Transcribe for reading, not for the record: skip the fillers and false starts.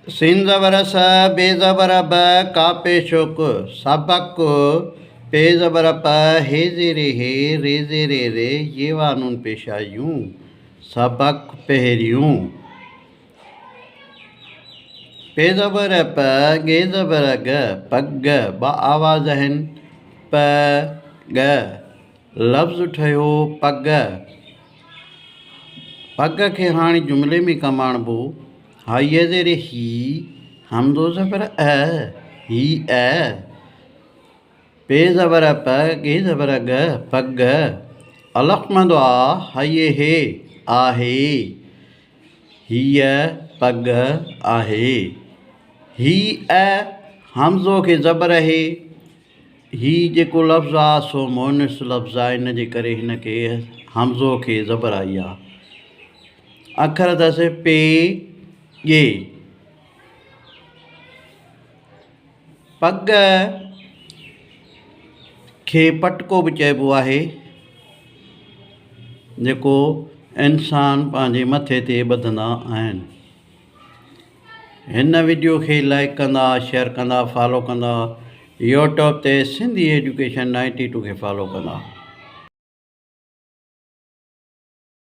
सिन ज़बर स बे ज़बर ब कापे शुक सबक पे ज़बर प हे ज़ेरे हे रे ज़ेरे रे ये वानून पेशा यूं सबक पहिरियूं। पे ज़बर प गे ज़बर ग पग ॿ आवाज़ आहिनि प ग लफ़्ज़ ठहियो पग। पग खे हाणे जुमिले में कमु आणिबो। हाईअ ज़ेरे ही हमज़ो ज़बर ही पे ज़बर प गे ज़बर ग पग अलफ़्मंदो आ हाईअ हे आहे हीअ पग आहे। ही हमज़ो खे ज़बर हे ही जेको लफ़्ज़ आहे सो मोनिस लफ़्ज़ आहे, इन जे करे हिन खे हमज़ो खे ज़बर आई आहे। अखर अथसि पे ॻे। पग खे पटको बि चइबो आहे जेको इंसान पंहिंजे मथे ते ॿधंदा आहिनि। हिन वीडियो खे लाइक कंदा, शेयर कंदा, फॉलो कंदा। यूट्यूब ते सिंधी एजुकेशन 92 खे फॉलो कंदा।